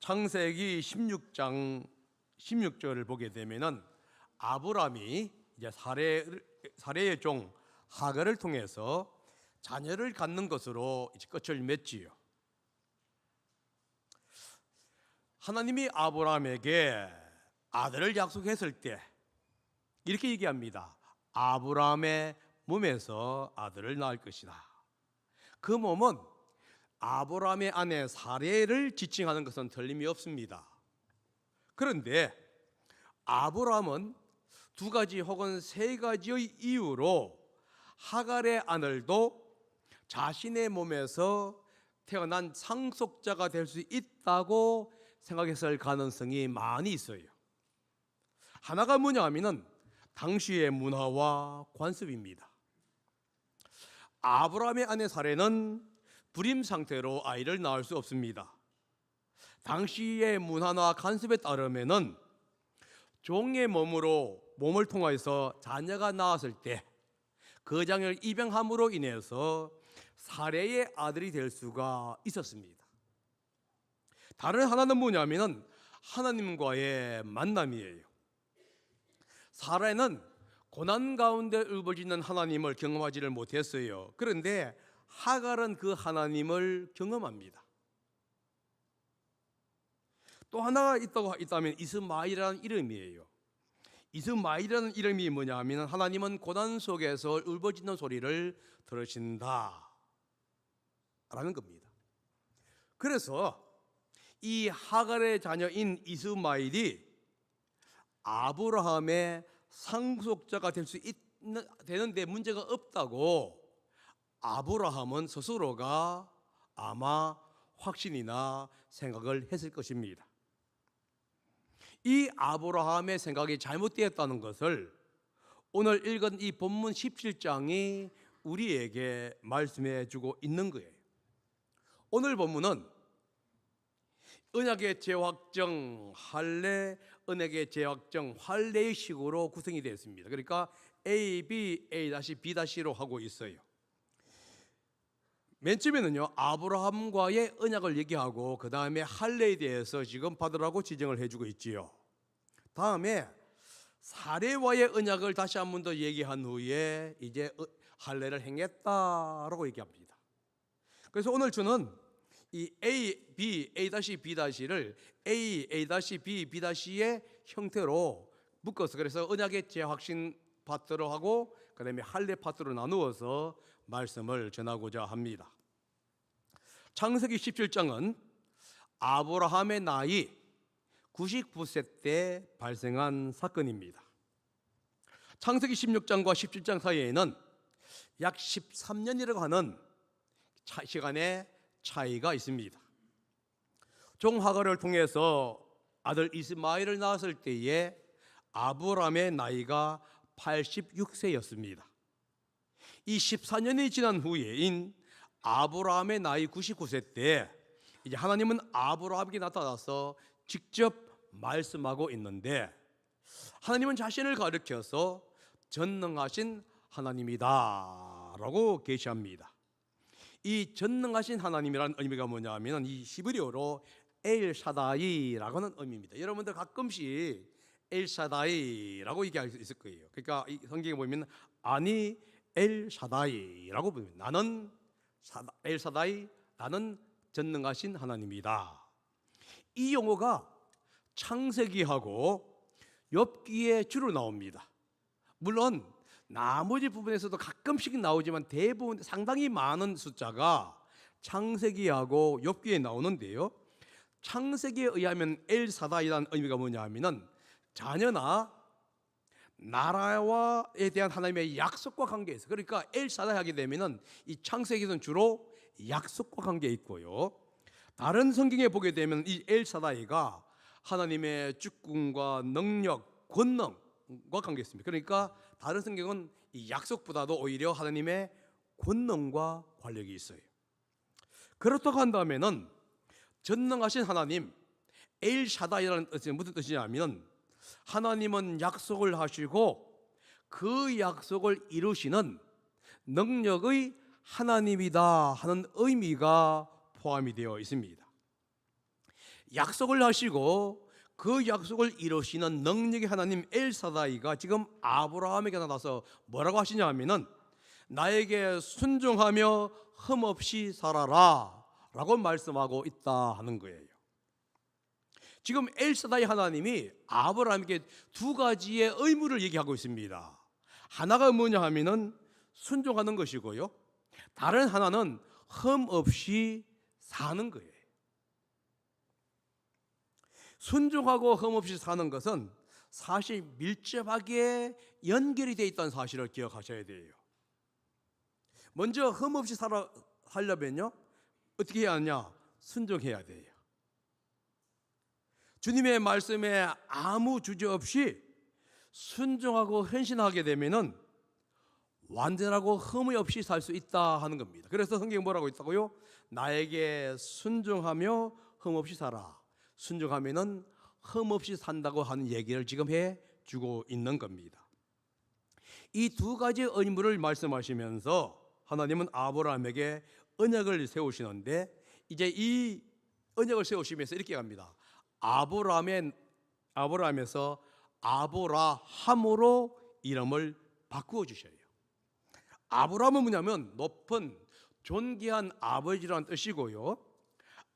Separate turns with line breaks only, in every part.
창세기 16장 16절을 보게 되면은 아브람이 이제 사레의 종 하갈을 통해서 자녀를 갖는 것으로 이제 끝을 맺지요. 하나님이 아브람에게 아들을 약속했을 때 이렇게 얘기합니다. 아브람의 몸에서 아들을 낳을 것이다. 그 몸은 아브람의 아내 사레를 지칭하는 것은 틀림이 없습니다. 그런데 아브람은 두 가지 혹은 세 가지의 이유로 하갈의 아들도 자신의 몸에서 태어난 상속자가 될 수 있다고 생각했을 가능성이 많이 있어요. 하나가 뭐냐 하면은 당시의 문화와 관습입니다. 아브라함의 아내 사레는 불임 상태로 아이를 낳을 수 없습니다. 당시의 문화나 관습에 따르면은 종의 몸을 통해서 자녀가 나왔을 때 그 장을 입양함으로 인해서 사레의 아들이 될 수가 있었습니다. 다른 하나는 뭐냐면은 하나님과의 만남이에요. 사라는 고난 가운데 울부짖는 하나님을 경험하지를 못했어요. 그런데 하갈은 그 하나님을 경험합니다. 또 하나가 있다면 이스마엘이라는 이름이에요. 이스마엘이라는 이름이 뭐냐 하면 하나님은 고난 속에서 울부짖는 소리를 들으신다 라는 겁니다. 그래서 이 하갈의 자녀인 이스마엘이 아브라함의 상속자가 될 수 되는데 문제가 없다고 아브라함은 스스로가 아마 확신이나 생각을 했을 것입니다. 이 아브라함의 생각이 잘못되었다는 것을 오늘 읽은 이 본문 17장이 우리에게 말씀해 주고 있는 거예요. 오늘 본문은 언약의 재확정 할례, 언약의 재확정 할례의 식으로 구성이 되어 있습니다. 그러니까 A, B, A-B-로 하고 있어요. 맨 처음에는요 아브라함과의 언약을 얘기하고 그 다음에 할례에 대해서 지금 받으라고 지정을 해주고 있지요. 다음에 사레와의 언약을 다시 한 번 더 얘기한 후에 이제 할례를 행했다라고 얘기합니다. 그래서 오늘 저는 이 A, B, A-B-를 A, A-B, B-의 형태로 묶어서 그래서 언약의 재확신 파트로 하고 그 다음에 할례 파트로 나누어서 말씀을 전하고자 합니다. 창세기 17장은 아브라함의 나이 99세 때 발생한 사건입니다. 창세기 16장과 17장 사이에는 약 13년이라고 하는 시간의 차이가 있습니다. 종 하갈을 통해서 아들 이스마엘을 낳았을 때에 아브라함의 나이가 86세였습니다. 이 14년이 지난 후에인 아브라함의 나이 99세 때 이제 하나님은 아브라함에게 나타나서 직접 말씀하고 있는데 하나님은 자신을 가리켜서 전능하신 하나님이다 라고 계시합니다. 이 전능하신 하나님이라는 의미가 뭐냐 하면 이 히브리어로 엘샤다이라고 하는 의미입니다. 여러분들 가끔씩 엘샤다이라고 얘기할 수 있을 거예요. 그러니까 이 성경에 보면 아니 엘샤다이라고 보면 나는 엘샤다이, 나는 전능하신 하나님이다. 이 용어가 창세기하고 욥기에 주로 나옵니다. 물론 나머지 부분에서도 가끔씩 나오지만 대부분 상당히 많은 숫자가 창세기하고 욥기에 나오는데요. 창세기에 의하면 엘사다이라는 의미가 뭐냐 하면은 자녀나 나라와에 대한 하나님의 약속과 관계에서 그러니까 엘사다이 하게 되면은 이 창세기는 주로 약속과 관계에 있고요. 다른 성경에 보게 되면 이 엘사다이가 하나님의 주권과 능력, 권능과 관계 있습니다. 그러니까 다른 성경은 이 약속보다도 오히려 하나님의 권능과 관련이 있어요. 그렇다고 한다면은 전능하신 하나님 엘샤다이라는 뜻은 무슨 뜻이냐면 하나님은 약속을 하시고 그 약속을 이루시는 능력의 하나님이다 하는 의미가 포함이 되어 있습니다. 약속을 하시고 그 약속을 이루시는 능력의 하나님 엘사다이가 지금 아브라함에게 나타나서 뭐라고 하시냐 하면은 나에게 순종하며 흠없이 살아라 라고 말씀하고 있다 하는 거예요. 지금 엘사다이 하나님이 아브라함에게 두 가지의 의무를 얘기하고 있습니다. 하나가 뭐냐 하면은 순종하는 것이고요, 다른 하나는 흠없이 사는 거예요. 순종하고 흠없이 사는 것은 사실 밀접하게 연결이 되어 있다는 사실을 기억하셔야 돼요. 먼저 흠없이 살려면요 어떻게 해야 하냐? 순종해야 돼요. 주님의 말씀에 아무 주저 없이 순종하고 헌신하게 되면은 완전하고 흠이 없이 살 수 있다 하는 겁니다. 그래서 성경이 뭐라고 있다고요? 나에게 순종하며 흠없이 살아. 순종하면은 흠없이 산다고 하는 얘기를 지금 해주고 있는 겁니다. 이 두 가지 의무를 말씀하시면서 하나님은 아브라함에게 언약을 세우시는데, 이제 이 언약을 세우시면서 이렇게 합니다. 아브라함에서 아브라함으로 이름을 바꾸어 주셔요. 아브라함은 뭐냐면 높은 존귀한 아버지라는 뜻이고요,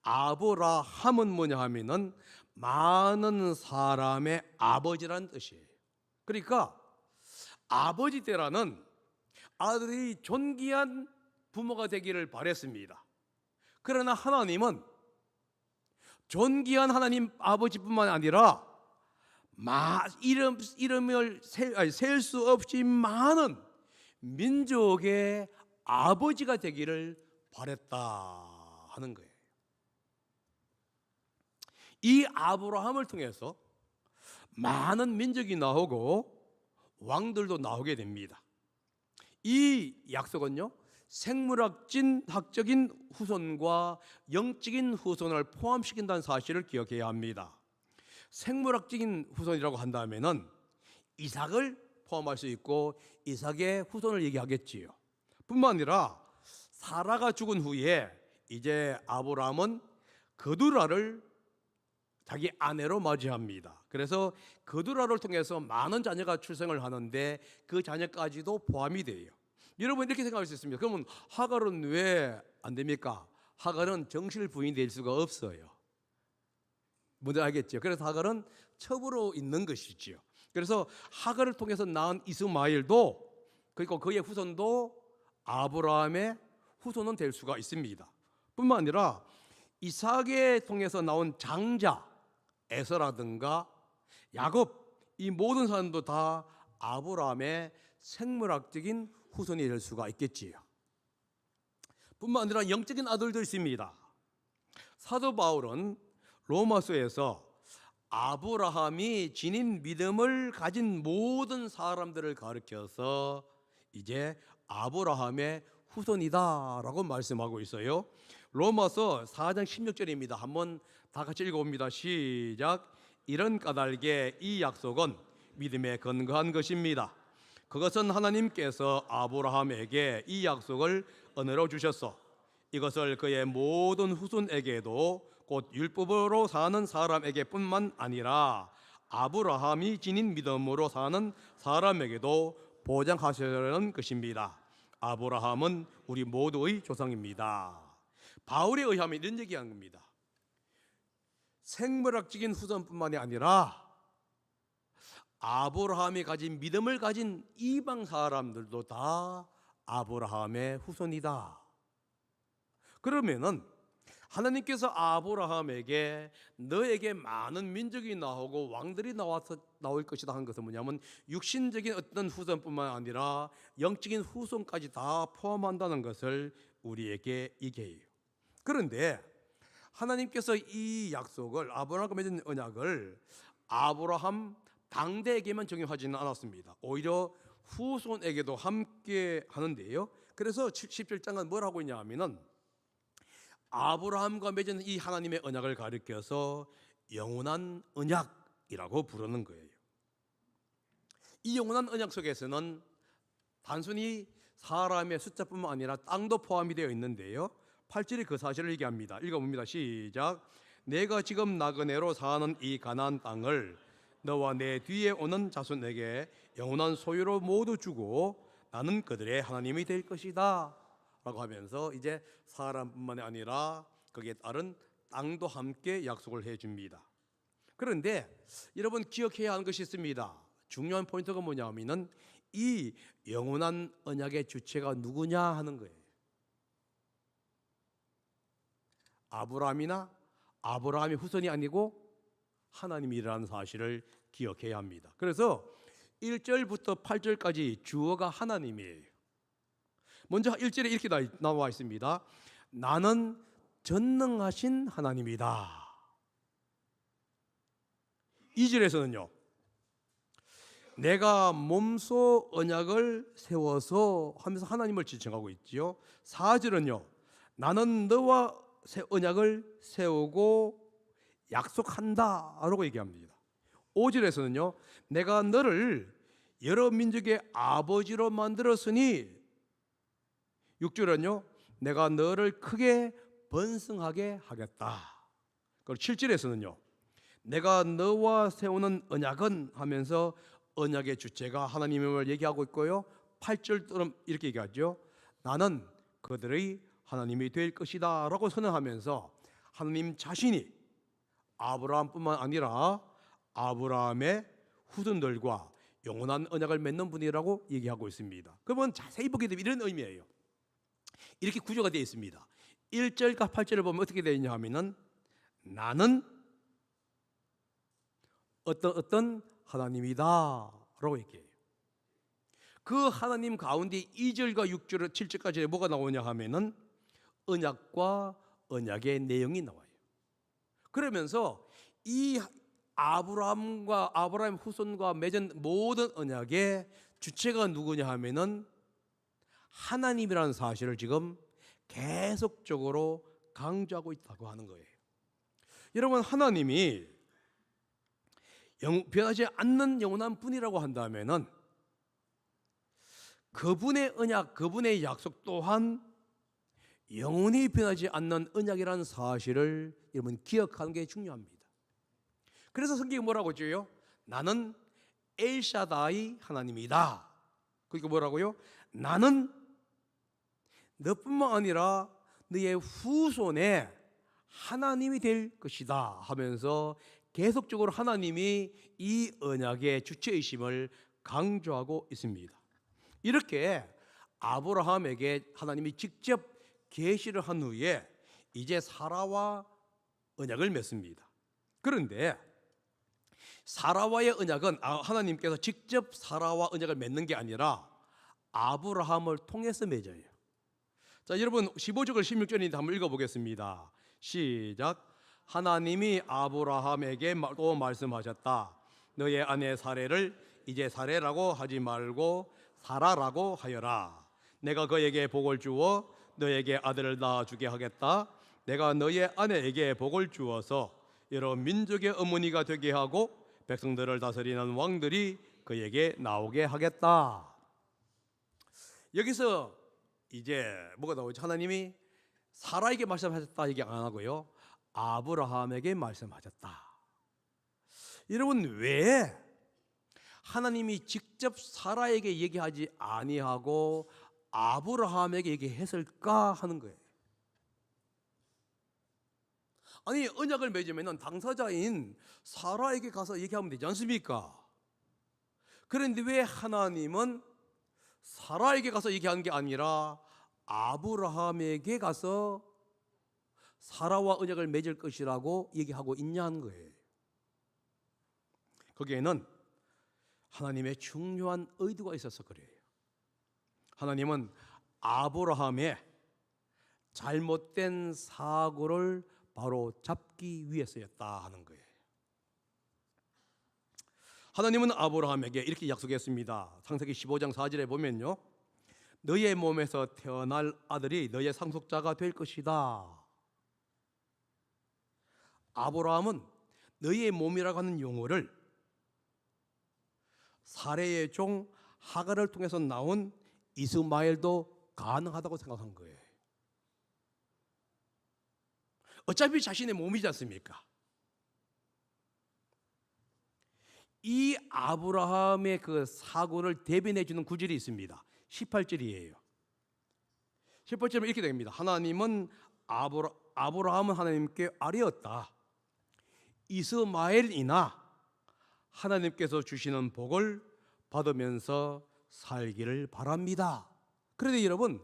아브라함은 뭐냐 하면은 많은 사람의 아버지라는 뜻이에요. 그러니까 아버지 때라는 아들이 존귀한 부모가 되기를 바랬습니다. 그러나 하나님은 존귀한 하나님 아버지뿐만 아니라 이름을 셀 수 없이 많은 민족의 아버지가 되기를 바랬다 하는 거예요. 이 아브라함을 통해서 많은 민족이 나오고 왕들도 나오게 됩니다. 이 약속은요 생물학적인 후손과 영적인 후손을 포함시킨다는 사실을 기억해야 합니다. 생물학적인 후손이라고 한다면은 이삭을 포함할 수 있고 이삭의 후손을 얘기하겠지요. 뿐만 아니라 사라가 죽은 후에 이제 아브라함은 그두라를 자기 아내로 맞이합니다. 그래서 그두라를 통해서 많은 자녀가 출생을 하는데 그 자녀까지도 포함이 돼요. 여러분 이렇게 생각할 수 있습니다. 그러면 하갈은 왜 안 됩니까? 하갈은 정실 부인이 될 수가 없어요. 뭔지 알겠죠? 그래서 하갈은 첩으로 있는 것이지요. 그래서 하갈을 통해서 낳은 이스마엘도, 그리고 그의 후손도 아브라함의 후손은 될 수가 있습니다. 뿐만 아니라 이삭을 통해서 나온 장자 에서라든가 야곱, 이 모든 사람도 다 아브라함의 생물학적인 후손이 될 수가 있겠지요. 뿐만 아니라 영적인 아들도 있습니다. 사도 바울은 로마서에서 아브라함이 지닌 믿음을 가진 모든 사람들을 가르쳐서 이제 아브라함의 후손이다라고 말씀하고 있어요. 로마서 4장 16절입니다. 한번 다 같이 읽어봅니다. 시작. 이런 까닭에 이 약속은 믿음에 근거한 것입니다. 그것은 하나님께서 아브라함에게 이 약속을 은혜로 주셨어. 이것을 그의 모든 후손에게도 곧 율법으로 사는 사람에게 뿐만 아니라 아브라함이 지닌 믿음으로 사는 사람에게도 보장하시려는 것입니다. 아브라함은 우리 모두의 조상입니다. 바울에 의하면 이런 얘기한 겁니다. 생물학적인 후손뿐만이 아니라 아브라함이 가진 믿음을 가진 이방 사람들도 다 아브라함의 후손이다. 그러면은 하나님께서 아브라함에게 너에게 많은 민족이 나오고 왕들이 나올 것이다 한 것은 뭐냐면 육신적인 어떤 후손뿐만 아니라 영적인 후손까지 다 포함한다는 것을 우리에게 얘기해요. 그런데 하나님께서 이 약속을, 아브라함과 맺은 언약을 아브라함 당대에게만 적용하지는 않았습니다. 오히려 후손에게도 함께 하는데요. 그래서 17장은 뭘 하고 있냐 하면은 아브라함과 맺은 이 하나님의 언약을 가리켜서 영원한 언약이라고 부르는 거예요. 이 영원한 언약 속에서는 단순히 사람의 숫자뿐만 아니라 땅도 포함이 되어 있는데요. 8절이 그 사실을 얘기합니다. 읽어봅니다. 시작. 내가 지금 나그네로 사는 이 가나안 땅을 너와 내 뒤에 오는 자손에게 영원한 소유로 모두 주고 나는 그들의 하나님이 될 것이다 라고 하면서 이제 사람뿐만이 아니라 거기에 따른 땅도 함께 약속을 해줍니다. 그런데 여러분 기억해야 하는 것이 있습니다. 중요한 포인트가 뭐냐 하면은 이 영원한 언약의 주체가 누구냐 하는 거예요. 아브라함의 후손이 아니고 하나님이라는 사실을 기억해야 합니다. 그래서 1절부터 8절까지 주어가 하나님이에요. 먼저 1절에 이렇게 나와 있습니다. 나는 전능하신 하나님이다. 2절에서는요. 내가 몸소 언약을 세워서 하면서 하나님을 지칭하고 있지요. 4절은요. 나는 너와 언약을 세우고 약속한다 라고 얘기합니다. 5절에서는요. 내가 너를 여러 민족의 아버지로 만들었으니 6절은요. 내가 너를 크게 번성하게 하겠다. 그리고 7절에서는요. 내가 너와 세우는 언약은 하면서 언약의 주체가 하나님임을 얘기하고 있고요. 8절처럼 이렇게 얘기하죠. 나는 그들의 하나님이 될 것이다 라고 선언하면서 하나님 자신이 아브라함뿐만 아니라 아브라함의 후손들과 영원한 언약을 맺는 분이라고 얘기하고 있습니다. 그러면 자세히 보게 되면 이런 의미예요. 이렇게 구조가 되어 있습니다. 1절과 8절을 보면 어떻게 되어 있냐 하면은 나는 어떤 하나님이다 라고 얘기해요. 그 하나님 가운데 2절과 6절, 7절까지 뭐가 나오냐 하면은 언약과 언약의 내용이 나와요. 그러면서 이 아브라함 후손과 맺은 모든 언약의 주체가 누구냐 하면은 하나님이라는 사실을 지금 계속적으로 강조하고 있다고 하는 거예요. 여러분, 하나님이 변하지 않는 영원한 분이라고 한다면은 그분의 언약, 그분의 약속 또한 영원히 변하지 않는 언약이라는 사실을 여러분 기억하는 게 중요합니다. 그래서 성경이 뭐라고 줘요? 나는 엘샤다이 하나님이다. 그러니까 뭐라고요? 나는 너뿐만 아니라 너의 후손의 하나님이 될 것이다 하면서 계속적으로 하나님이 이 언약의 주체의심을 강조하고 있습니다. 이렇게 아브라함에게 하나님이 직접 계시를 한 후에 이제 사라와 언약을 맺습니다. 그런데 사라와의 언약은 하나님께서 직접 사라와 언약을 맺는 게 아니라 아브라함을 통해서 맺어요. 자, 여러분 15절 16절인데 한번 읽어보겠습니다. 시작. 하나님이 아브라함에게 또 말씀하셨다. 너의 아내 사레를 이제 사레라고 하지 말고 사라라고 하여라. 내가 그에게 복을 주어 너에게 아들을 낳아주게 하겠다. 내가 너의 아내에게 복을 주어서 여러 민족의 어머니가 되게 하고 백성들을 다스리는 왕들이 그에게 나오게 하겠다. 여기서 이제 뭐가 나오죠? 하나님이 사라에게 말씀하셨다 얘기 안 하고요. 아브라함에게 말씀하셨다. 여러분, 왜 하나님이 직접 사라에게 얘기하지 아니하고 아브라함에게 얘기했을까 하는 거예요. 아니, 언약을 맺으면 당사자인 사라에게 가서 얘기하면 되지 않습니까? 그런데 왜 하나님은 사라에게 가서 얘기한 게 아니라 아브라함에게 가서 사라와 언약을 맺을 것이라고 얘기하고 있냐는 거예요. 거기에는 하나님의 중요한 의도가 있어서 그래요. 하나님은 아브라함의 잘못된 사고를 바로 잡기 위해서였다 하는 거예요. 하나님은 아브라함에게 이렇게 약속했습니다. 창세기 15장 4절에 보면요, 너의 몸에서 태어날 아들이 너의 상속자가 될 것이다. 아브라함은 너의 몸이라고 하는 용어를 사레의 종 하갈을 통해서 나온 이스마엘도 가능하다고 생각한 거예요. 어차피 자신의 몸이지 않습니까? 이 아브라함의 그 사고를 대변해 주는 구절이 있습니다. 18절이에요. 18절은 이렇게 됩니다. 하나님은 아브라함은 하나님께 아뢰었다. 이스마엘이나 하나님께서 주시는 복을 받으면서 살기를 바랍니다. 그런데 여러분,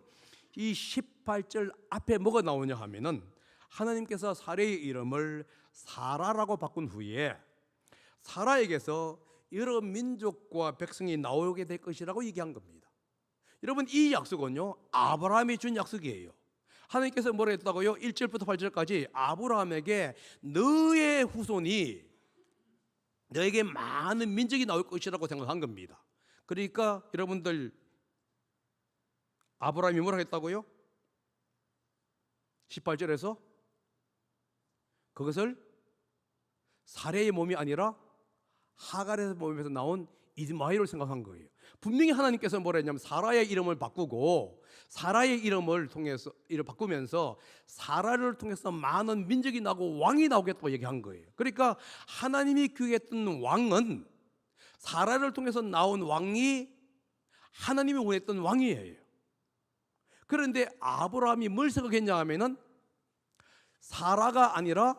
이 18절 앞에 뭐가 나오냐 하면은 하나님께서 사라의 이름을 사라라고 바꾼 후에 사라에게서 여러 민족과 백성이 나오게 될 것이라고 얘기한 겁니다. 여러분, 이 약속은요, 아브라함이 준 약속이에요. 하나님께서 뭐라 했다고요? 1절부터 8절까지 아브라함에게 너의 후손이 너에게 많은 민족이 나올 것이라고 생각한 겁니다. 그러니까 여러분들, 아브라함이 뭐라 했다고요? 18절에서 그것을 사레의 몸이 아니라 하갈의 몸에서 나온 이스마엘을 생각한 거예요. 분명히 하나님께서 뭐라 했냐면 사라의 이름을 바꾸고 사라의 이름을 통해서 이를 바꾸면서 사라를 통해서 많은 민족이 나고 왕이 나오겠다고 얘기한 거예요. 그러니까 하나님이 기획했던 왕은 사라를 통해서 나온 왕이 하나님이 원했던 왕이에요. 그런데 아브라함이 뭘 생각했냐 하면은 사라가 아니라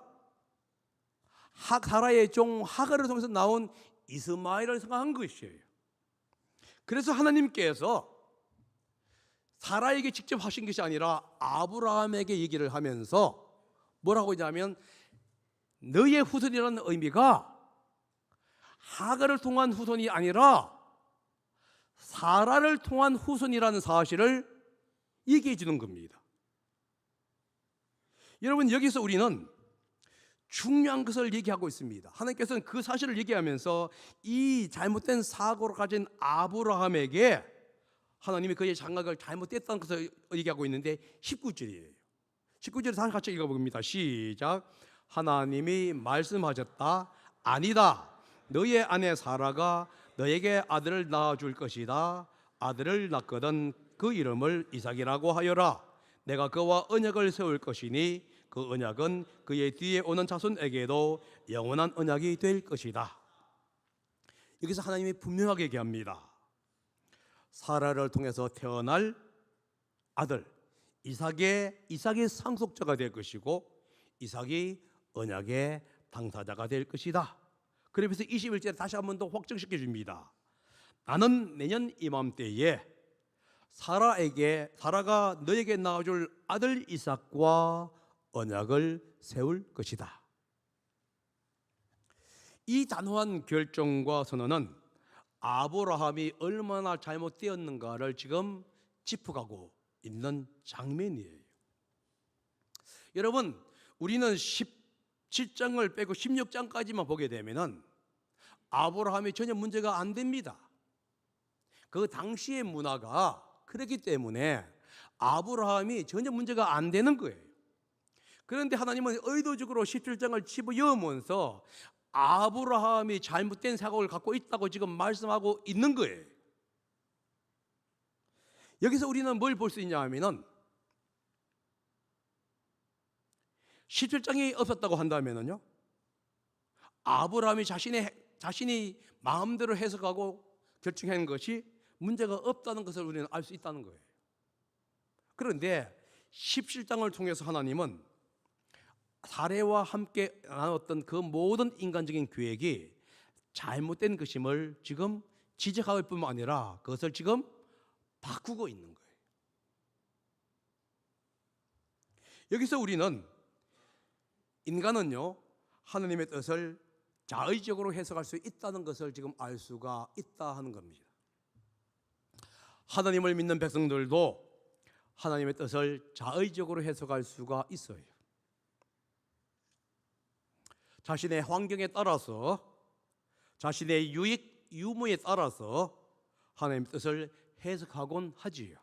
사라의 종 하갈을 통해서 나온 이스마엘을 생각한 것이에요. 그래서 하나님께서 사라에게 직접 하신 것이 아니라 아브라함에게 얘기를 하면서 뭐라고 하냐면 너의 후손이라는 의미가 하갈을 통한 후손이 아니라 사라를 통한 후손이라는 사실을 얘기해 주는 겁니다. 여러분, 여기서 우리는 중요한 것을 얘기하고 있습니다. 하나님께서는 그 사실을 얘기하면서 이 잘못된 사고를 가진 아브라함에게 하나님이 그의 장각을 잘못했다는 것을 얘기하고 있는데 19절이에요. 19절을 다시 같이 읽어봅니다. 시작. 하나님이 말씀하셨다. 아니다. 너의 아내 사라가 너에게 아들을 낳아줄 것이다. 아들을 낳거든 그 이름을 이삭이라고 하여라. 내가 그와 언약을 세울 것이니 그 언약은 그의 뒤에 오는 자손에게도 영원한 언약이 될 것이다. 여기서 하나님이 분명하게 얘기합니다. 사라를 통해서 태어날 아들 이삭의 상속자가 될 것이고 이삭이 언약의 당사자가 될 것이다. 그러면서 21절에 다시 한 번 더 확정시켜 줍니다. 나는 내년 이맘때에 사라가 너에게 낳아줄 아들 이삭과 언약을 세울 것이다. 이 단호한 결정과 선언은 아브라함이 얼마나 잘못되었는가를 지금 짚어가고 있는 장면이에요. 여러분, 우리는 17장을 빼고 16장까지만 보게 되면은 아브라함이 전혀 문제가 안 됩니다. 그 당시의 문화가 그렇기 때문에 아브라함이 전혀 문제가 안 되는 거예요. 그런데 하나님은 의도적으로 17장을 집어넣으면서 아브라함이 잘못된 생각을 갖고 있다고 지금 말씀하고 있는 거예요. 여기서 우리는 뭘 볼 수 있냐 하면은 17장이 없었다고 한다면은요, 아브라함이 자신이 마음대로 해석하고 결정한 것이 문제가 없다는 것을 우리는 알 수 있다는 거예요. 그런데 17장을 통해서 하나님은 사례와 함께 나눴던 그 모든 인간적인 계획이 잘못된 것임을 지금 지적할 뿐만 아니라 그것을 지금 바꾸고 있는 거예요. 여기서 우리는 인간은요, 하나님의 뜻을 자의적으로 해석할 수 있다는 것을 지금 알 수가 있다 하는 겁니다. 하나님을 믿는 백성들도 하나님의 뜻을 자의적으로 해석할 수가 있어요. 자신의 환경에 따라서, 자신의 유익, 유무에 따라서 하나님의 뜻을 해석하곤 하지요.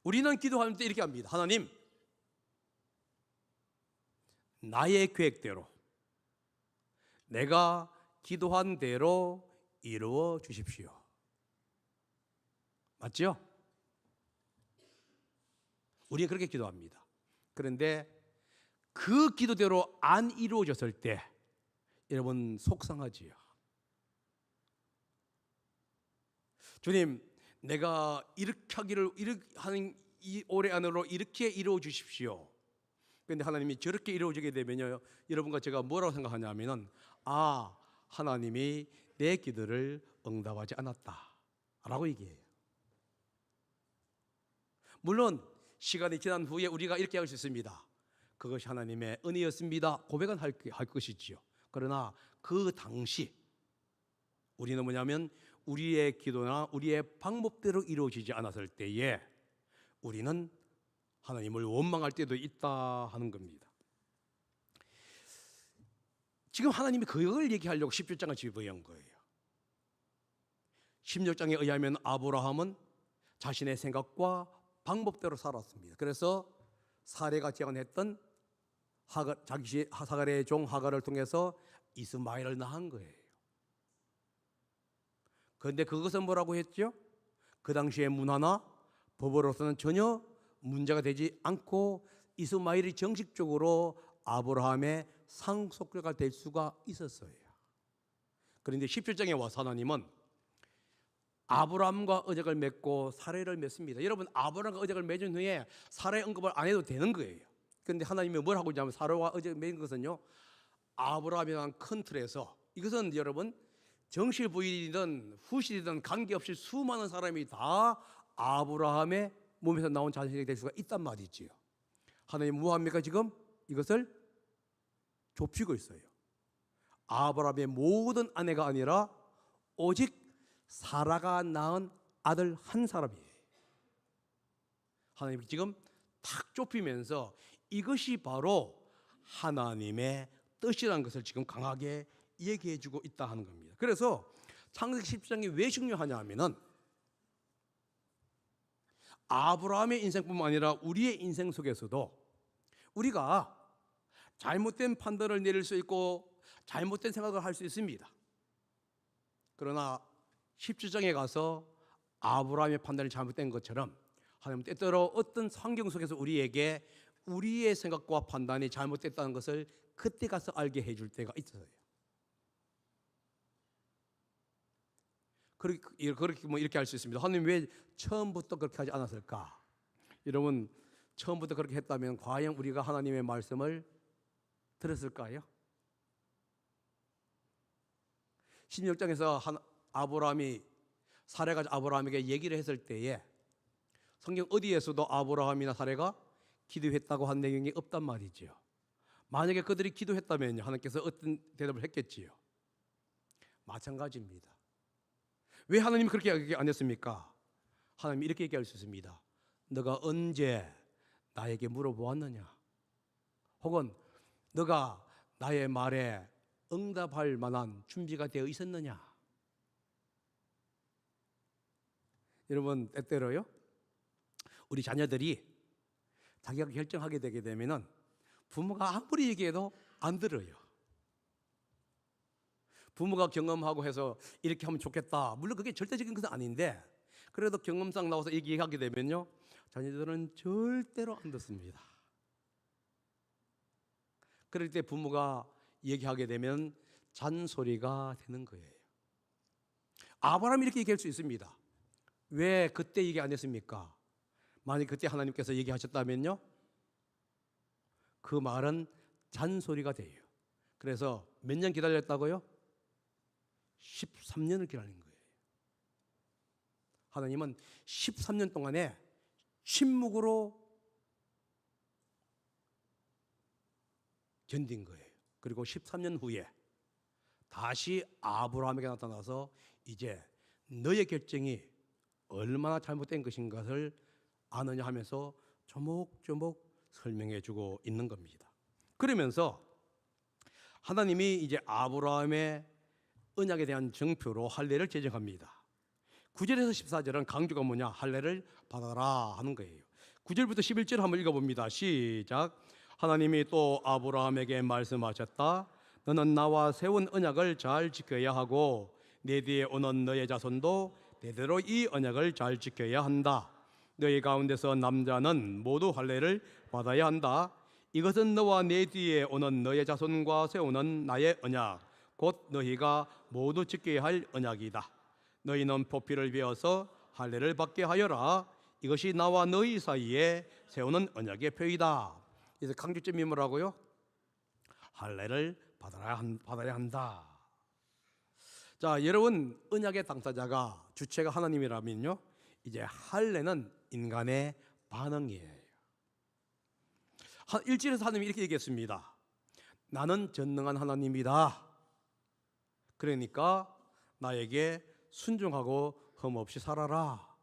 우리는 기도할 때 이렇게 합니다. 하나님, 나의 계획대로, 내가 기도한 대로 이루어 주십시오. 맞죠? 우리는 그렇게 기도합니다. 그런데 그 기도대로 안 이루어졌을 때 여러분 속상하지요. 주님, 내가 이렇게 하기를 이렇게 하는 이 올해 안으로 이렇게 이루어 주십시오. 그런데 하나님이 저렇게 이루어지게 되면요, 여러분과 제가 뭐라고 생각하냐면은 하나님이 내 기도를 응답하지 않았다라고 얘기해요. 물론 시간이 지난 후에 우리가 이렇게 할 수 있습니다. 그것이 하나님의 은혜였습니다. 고백은 할 것이지요. 그러나 그 당시 우리는 뭐냐면 우리의 기도나 우리의 방법대로 이루어지지 않았을 때에 우리는 하나님을 원망할 때도 있다 하는 겁니다. 지금 하나님이 그걸 얘기하려고 17장을 집어한 거예요. 16장에 의하면 아브라함은 자신의 생각과 방법대로 살았습니다. 그래서 사례가 제안했던 사가랴의 종 하갈을 통해서 이스마엘을 낳은 거예요. 그런데 그것은 뭐라고 했죠? 그 당시의 문화나 법으로서는 전혀 문제가 되지 않고 이스마엘이 정식적으로 아브라함의 상속자가 될 수가 있었어요. 그런데 17장에 와서 하나님은 아브라함과 언약을 맺고 사례를 맺습니다. 여러분, 아브라함과 언약을 맺은 후에 사례 언급을 안 해도 되는 거예요. 그런데 하나님이 뭘 하고 있냐면 사례와 언약을 맺은 것은요, 아브라함이라는 큰 틀에서, 이것은 여러분 정실 부인이든 후실이든 관계없이 수많은 사람이 다 아브라함의 몸에서 나온 자식이 될 수가 있단 말이지요. 하나님 뭐합니까? 지금 이것을 좁히고 있어요. 아브라함의 모든 아내가 아니라 오직 사라가 낳은 아들 한 사람이에요. 하나님이 지금 탁 좁히면서 이것이 바로 하나님의 뜻이라는 것을 지금 강하게 얘기해 주고 있다 하는 겁니다. 그래서 창세기 17장이 왜 중요하냐 하면은 아브라함의 인생뿐만 아니라 우리의 인생 속에서도 우리가 잘못된 판단을 내릴 수 있고 잘못된 생각을 할 수 있습니다. 그러나 17장에 가서 아브라함의 판단이 잘못된 것처럼 하나님은 때때로 어떤 환경 속에서 우리에게 우리의 생각과 판단이 잘못됐다는 것을 그때 가서 알게 해줄 때가 있어요. 그렇게 이렇게 할 수 있습니다. 하나님 왜 처음부터 그렇게 하지 않았을까? 여러분, 처음부터 그렇게 했다면 과연 우리가 하나님의 말씀을 들었을까요? 16장에서 아브라함이 사례가 아브라함에게 얘기를 했을 때에 성경 어디에서도 아브라함이나 사례가 기도했다고 한 내용이 없단 말이죠. 만약에 그들이 기도했다면 하나님께서 어떤 대답을 했겠지요? 마찬가지입니다. 왜 하나님이 그렇게 얘기 안 했습니까? 하나님이 이렇게 얘기할 수 있습니다. 너가 언제 나에게 물어보았느냐? 혹은 너가 나의 말에 응답할 만한 준비가 되어 있었느냐? 여러분, 때때로요, 우리 자녀들이 자기가 결정하게 되게 되면은 부모가 아무리 얘기해도 안 들어요. 부모가 경험하고 해서 이렇게 하면 좋겠다, 물론 그게 절대적인 것은 아닌데 그래도 경험상 나와서 얘기하게 되면요, 자녀들은 절대로 안 듣습니다. 그럴 때 부모가 얘기하게 되면 잔소리가 되는 거예요. 아브라함이 이렇게 얘기할 수 있습니다. 왜 그때 얘기 안 했습니까? 만약 그때 하나님께서 얘기하셨다면요, 그 말은 잔소리가 돼요. 그래서 몇 년 기다렸다고요? 13년을 기다린 거예요. 하나님은 13년 동안에 침묵으로 견딘 거예요. 그리고 13년 후에 다시 아브라함에게 나타나서 이제 너의 결정이 얼마나 잘못된 것인가를 아느냐 하면서 조목조목 설명해 주고 있는 겁니다. 그러면서 하나님이 이제 아브라함의 언약에 대한 증표로 할례를 제정합니다. 9절에서 14절은 강조가 뭐냐? 할례를 받아라 하는 거예요. 9절부터 11절 한번 읽어봅니다. 시작. 하나님이 또 아브라함에게 말씀하셨다. 너는 나와 세운 언약을 잘 지켜야 하고 내 뒤에 오는 너의 자손도 대대로 이 언약을 잘 지켜야 한다. 너희 가운데서 남자는 모두 할례를 받아야 한다. 이것은 너와 내 뒤에 오는 너의 자손과 세우는 나의 언약 곧 너희가 모두 지켜야 할 언약이다. 너희는 포피를 베어서 할례를 받게 하여라. 이것이 나와 너희 사이에 세우는 언약의 표이다. 그래서 강조점이 뭐라고요? 할례를 받아야 한다. 자, 여러분, 언약의 당사자가 주체가 하나님이라면요, 이제 할례는 인간의 반응이에요. 1절에서 하나님이 이렇게 얘기했습니다. 나는 전능한 하나님이다. 그러니까 나에게 순종하고 흠없이 살아라.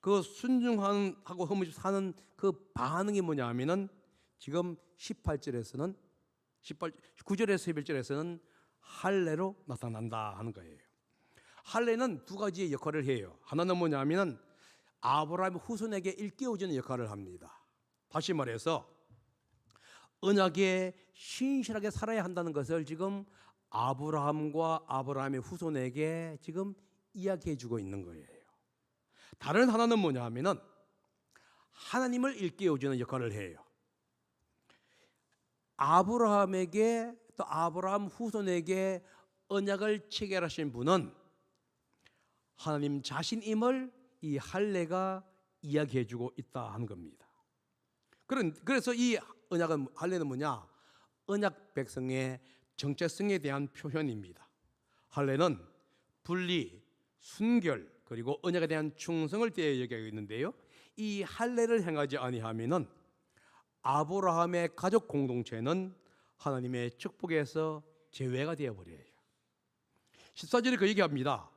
그 순종하고 흠없이 사는 그 반응이 뭐냐 하면은 지금 9절에서 11절에서는 할례로 나타난다 하는 거예요. 할례는 두 가지의 역할을 해요. 하나는 뭐냐 하면은 아브라함 후손에게 일깨워주는 역할을 합니다. 다시 말해서 언약에 신실하게 살아야 한다는 것을 지금 아브라함과 아브라함의 후손에게 지금 이야기해 주고 있는 거예요. 다른 하나는 뭐냐 하면은 하나님을 일깨워주는 역할을 해요. 아브라함에게 또 아브라함 후손에게 언약을 체결하신 분은 하나님 자신임을 이 할례가 이야기해 주고 있다 하는 겁니다. 그래서 이 언약은 할례는 뭐냐? 언약 백성의 정체성에 대한 표현입니다. 할례는 분리, 순결 그리고 언약에 대한 충성을 대해 얘기하고 있는데요. 이 할례를 행하지 아니하면은 아브라함의 가족 공동체는 하나님의 축복에서 제외가 되어 버려요. 14절에 그 얘기합니다.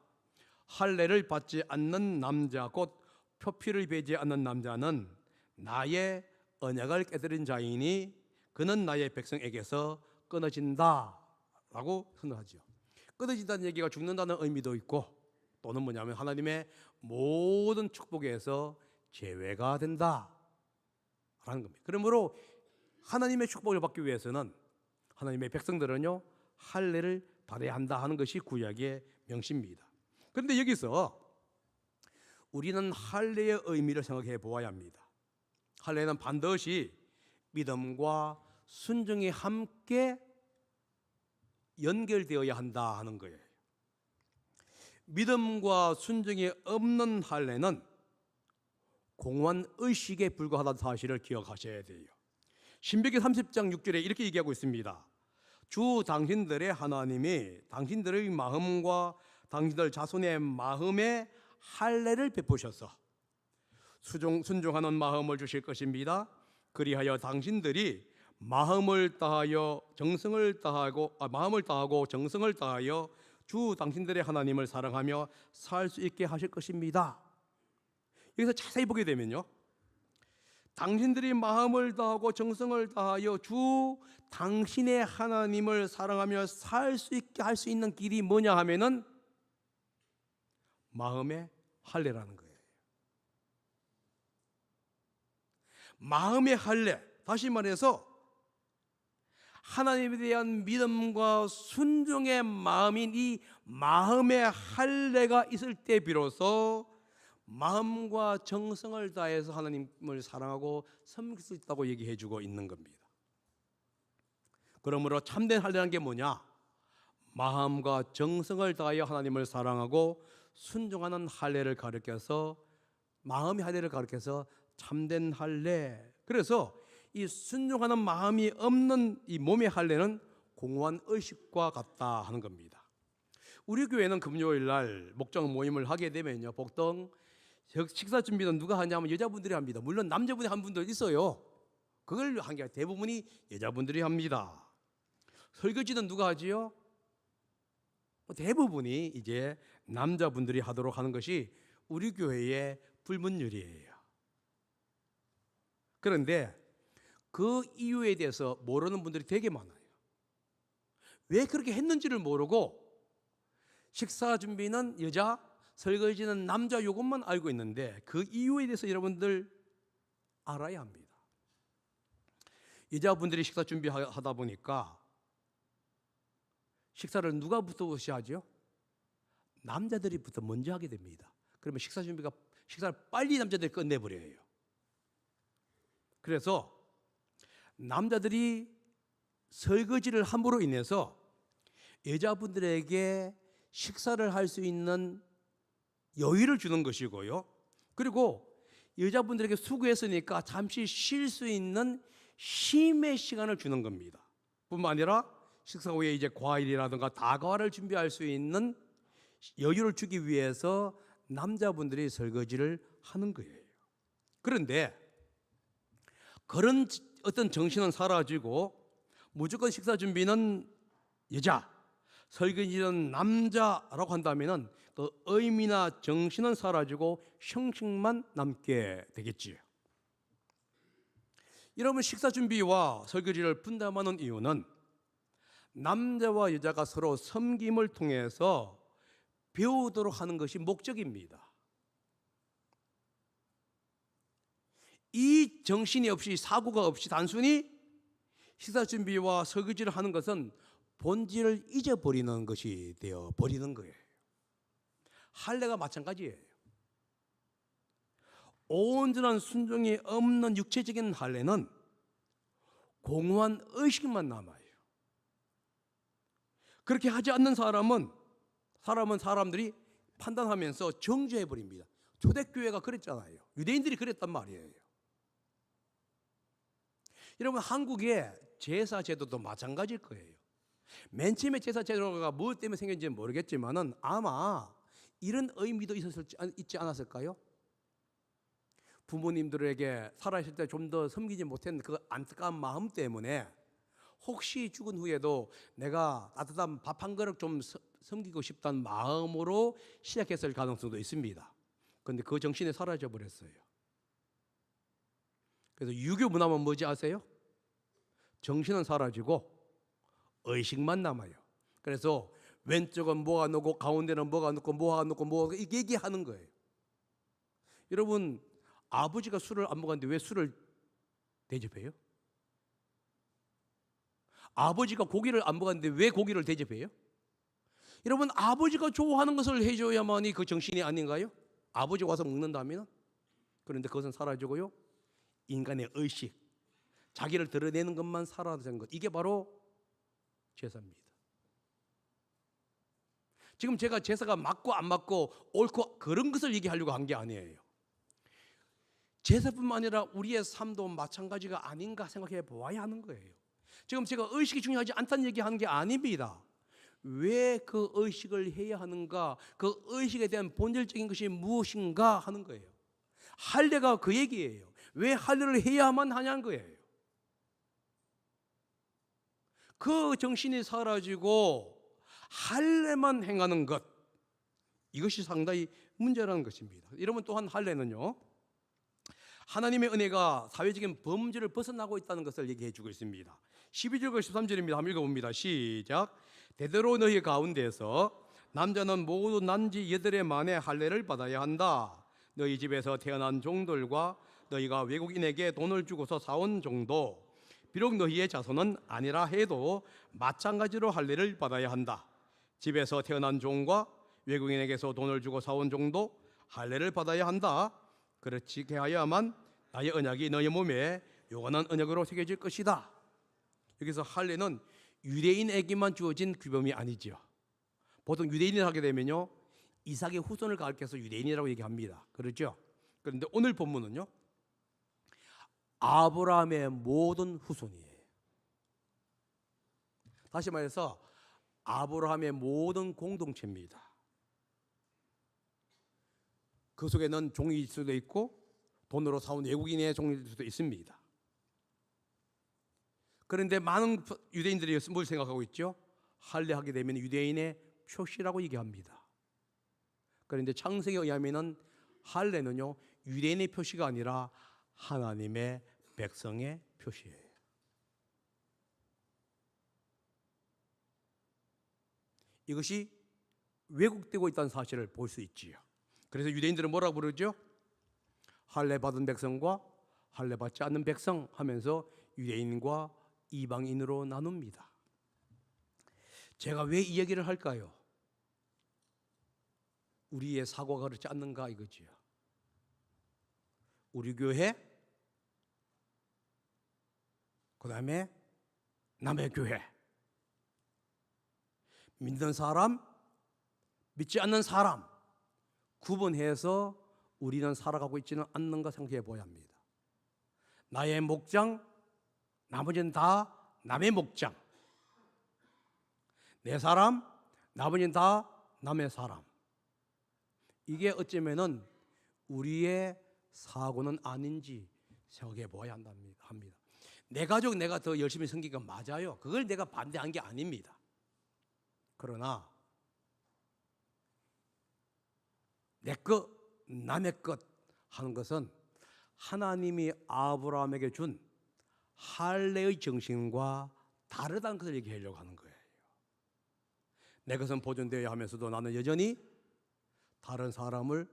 할례를 받지 않는 남자 곧 표피를 베지 않는 남자는 나의 언약을 깨뜨린 자이니 그는 나의 백성에게서 끊어진다라고 선언하죠. 끊어진다는 얘기가 죽는다는 의미도 있고 또는 뭐냐면 하나님의 모든 축복에서 제외가 된다라는 겁니다. 그러므로 하나님의 축복을 받기 위해서는 하나님의 백성들은요 할례를 받아야 한다 하는 것이 구약의 명시입니다. 그런데 여기서 우리는 할례의 의미를 생각해 보아야 합니다. 할례는 반드시 믿음과 순종이 함께 연결되어야 한다 하는 거예요. 믿음과 순종이 없는 할례는 공허한 의식에 불과하다는 사실을 기억하셔야 돼요. 신명기 30장 6절에 이렇게 얘기하고 있습니다. 주 당신들의 하나님이 당신들의 마음과 당신들 자손의 마음에 할례를 베푸셔서 순종하는 마음을 주실 것입니다. 그리하여 당신들이 마음을 다하고 정성을 다하여 주 당신들의 하나님을 사랑하며 살 수 있게 하실 것입니다. 여기서 자세히 보게 되면요, 당신들이 마음을 다하고 정성을 다하여 주 당신의 하나님을 사랑하며 살 수 있게 할 수 있는 길이 뭐냐 하면은 마음의 할례라는 거예요. 마음의 할례, 다시 말해서 하나님에 대한 믿음과 순종의 마음인 이 마음의 할례가 있을 때 비로소 마음과 정성을 다해서 하나님을 사랑하고 섬길 수 있다고 얘기해 주고 있는 겁니다. 그러므로 참된 할례라는 게 뭐냐? 마음과 정성을 다하여 하나님을 사랑하고 순종하는 할례를 가르쳐서 마음의 할례를 가르쳐서 참된 할례. 그래서 이 순종하는 마음이 없는 이 몸의 할례는 공허한 의식과 같다 하는 겁니다. 우리 교회는 금요일 날 목장 모임을 하게 되면요, 보통 식사 준비는 누가 하냐면 여자분들이 합니다. 물론 남자분이 한 분도 있어요. 그걸 한 게 대부분이 여자분들이 합니다. 설거지는 누가 하지요? 대부분이 이제 남자분들이 하도록 하는 것이 우리 교회의 불문율이에요. 그런데 그 이유에 대해서 모르는 분들이 되게 많아요. 왜 그렇게 했는지를 모르고 식사 준비는 여자, 설거지는 남자, 요것만 알고 있는데 그 이유에 대해서 여러분들 알아야 합니다. 여자분들이 식사 준비하다 보니까 식사를 누가부터 하죠? 남자들이부터 먼저 하게 됩니다. 그러면 식사를 빨리 남자들이 끝내버려요. 그래서 남자들이 설거지를 함으로 인해서 여자분들에게 식사를 할 수 있는 여유를 주는 것이고요. 그리고 여자분들에게 수고했으니까 잠시 쉴 수 있는 쉼의 시간을 주는 겁니다. 뿐만 아니라 식사 후에 이제 과일이라든가 다과를 준비할 수 있는 여유를 주기 위해서 남자분들이 설거지를 하는 거예요. 그런데 그런 어떤 정신은 사라지고 무조건 식사 준비는 여자, 설거지는 남자라고 한다면 그 의미나 정신은 사라지고 형식만 남게 되겠지요. 여러분, 식사 준비와 설거지를 분담하는 이유는 남자와 여자가 서로 섬김을 통해서 배우도록 하는 것이 목적입니다. 이 정신이 없이, 사고가 없이 단순히 식사 준비와 설거지를 하는 것은 본질을 잊어버리는 것이 되어 버리는 거예요. 할례가 마찬가지예요. 온전한 순종이 없는 육체적인 할례는 공허한 의식만 남아요. 그렇게 하지 않는 사람은 사람들이 판단하면서 정죄해 버립니다. 초대교회가 그랬잖아요. 유대인들이 그랬단 말이에요. 여러분, 한국의 제사 제도도 마찬가지일 거예요. 맨 처음에 제사 제도가 무엇 때문에 생겼는지 모르겠지만은 아마 이런 의미도 있지 않았을까요? 부모님들에게 살아있을 때 좀 더 섬기지 못했는 그 안타까운 마음 때문에 혹시 죽은 후에도 내가 따뜻한 밥 한 그릇 좀 섬기고 싶다는 마음으로 시작했을 가능성도 있습니다. 그런데 그 정신이 사라져 버렸어요. 그래서 유교 문화만 뭐지 아세요? 정신은 사라지고 의식만 남아요. 그래서 왼쪽은 뭐가 넣고 가운데는 뭐가 넣고 뭐가 넣고 뭐가 얘기하는 거예요. 여러분, 아버지가 술을 안 먹었는데 왜 술을 대접해요? 아버지가 고기를 안 먹었는데 왜 고기를 대접해요? 여러분, 아버지가 좋아하는 것을 해줘야만이 그 정신이 아닌가요? 아버지 와서 먹는다면? 그런데 그것은 사라지고요, 인간의 의식, 자기를 드러내는 것만 사라진 것, 이게 바로 제사입니다. 지금 제가 제사가 맞고 안 맞고 옳고 그런 것을 얘기하려고 한 게 아니에요. 제사뿐만 아니라 우리의 삶도 마찬가지가 아닌가 생각해 보아야 하는 거예요. 지금 제가 의식이 중요하지 않다는 얘기하는 게 아닙니다. 왜 그 의식을 해야 하는가, 그 의식에 대한 본질적인 것이 무엇인가 하는 거예요. 할례가 그 얘기예요. 왜 할례를 해야만 하냐는 거예요. 그 정신이 사라지고 할례만 행하는 것, 이것이 상당히 문제라는 것입니다. 여러분, 또한 할례는요, 하나님의 은혜가 사회적인 범죄를 벗어나고 있다는 것을 얘기해 주고 있습니다. 12절과 13절입니다. 한번 읽어봅니다. 시작. 대대로 너희 가운데서 남자는 모두 난지 8해 만에 할례를 받아야 한다. 너희 집에서 태어난 종들과 너희가 외국인에게 돈을 주고서 사온 종도, 비록 너희의 자손은 아니라 해도 마찬가지로 할례를 받아야 한다. 집에서 태어난 종과 외국인에게서 돈을 주고 사온 종도 할례를 받아야 한다. 그렇게 하여야만 나의 언약이 너희 몸에 영원한 언약으로 새겨질 것이다. 여기서 할례는 유대인에게만 주어진 규범이 아니죠. 보통 유대인을 하게 되면요, 이삭의 후손을 가리켜서 유대인이라고 얘기합니다. 그렇죠? 그런데 오늘 본문은요, 아브라함의 모든 후손이에요. 다시 말해서 아브라함의 모든 공동체입니다. 그 속에는 종일 수도 있고 돈으로 사온 외국인의 종일 수도 있습니다. 그런데 많은 유대인들이 뭘 생각하고 있죠? 할례하게 되면 유대인의 표시라고 얘기합니다. 그런데 창세기에 의하면 할례는요, 유대인의 표시가 아니라 하나님의 백성의 표시예요. 이것이 왜곡되고 있다는 사실을 볼 수 있지요. 그래서 유대인들은 뭐라고 부르죠? 할례 받은 백성과 할례 받지 않는 백성 하면서 유대인과 이방인으로 나눕니다. 제가 왜 이 얘기를 할까요? 우리의 사고가 그렇지 않는가 이거지요. 우리 교회 그 다음에 남의 교회, 믿는 사람, 믿지 않는 사람 구분해서 우리는 살아가고 있지는 않는가 생각해 보아야 합니다. 나의 목장, 나머지는 다 남의 목장. 내 사람, 나머지는 다 남의 사람. 이게 어쩌면은 우리의 사고는 아닌지 생각해 보아야 합니다. 내 가족 내가 더 열심히 섬긴 건 맞아요. 그걸 내가 반대한 게 아닙니다. 그러나 내 것, 남의 것 하는 것은 하나님이 아브라함에게 준 할례의 정신과 다르다는 것을 얘기하려고 하는 거예요. 내 것은 보존되어야 하면서도 나는 여전히 다른 사람도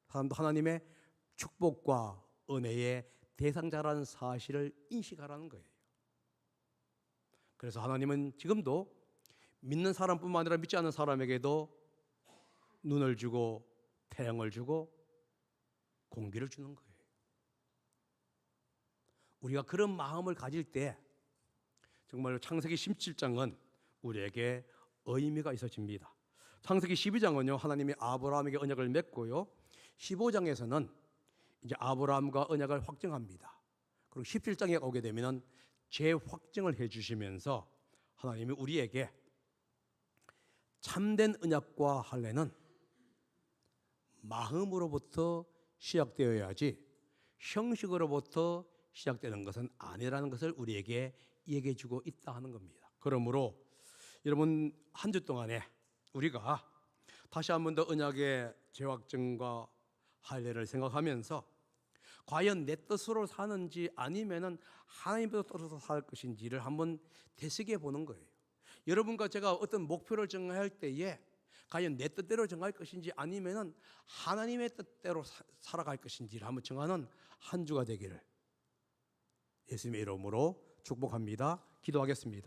하나님의 축복과 은혜의 대상자라는 사실을 인식하라는 거예요. 그래서 하나님은 지금도 믿는 사람뿐만 아니라 믿지 않는 사람에게도 눈을 주고 태양을 주고 공기를 주는 거예요. 우리가 그런 마음을 가질 때 정말 창세기 17장은 우리에게 의미가 있어집니다. 창세기 12장은요 하나님이 아브라함에게 언약을 맺고요, 15장에서는 이제 아브라함과 언약을 확정합니다. 그리고 17장에 오게 되면 재확정을 해주시면서 하나님이 우리에게 참된 언약과 할례는 마음으로부터 시작되어야지 형식으로부터 시작되는 것은 아니라는 것을 우리에게 얘기해 주고 있다 하는 겁니다. 그러므로 여러분 한 주 동안에 우리가 다시 한 번 더 언약의 재확정과 할례를 생각하면서 과연 내 뜻으로 사는지 아니면은 하나님의 뜻으로 살 것인지를 한번 되새겨 보는 거예요. 여러분과 제가 어떤 목표를 정할 때에 과연 내 뜻대로 정할 것인지 아니면은 하나님의 뜻대로 살아갈 것인지를 한번 정하는 한 주가 되기를 예수님의 이름으로 축복합니다. 기도하겠습니다.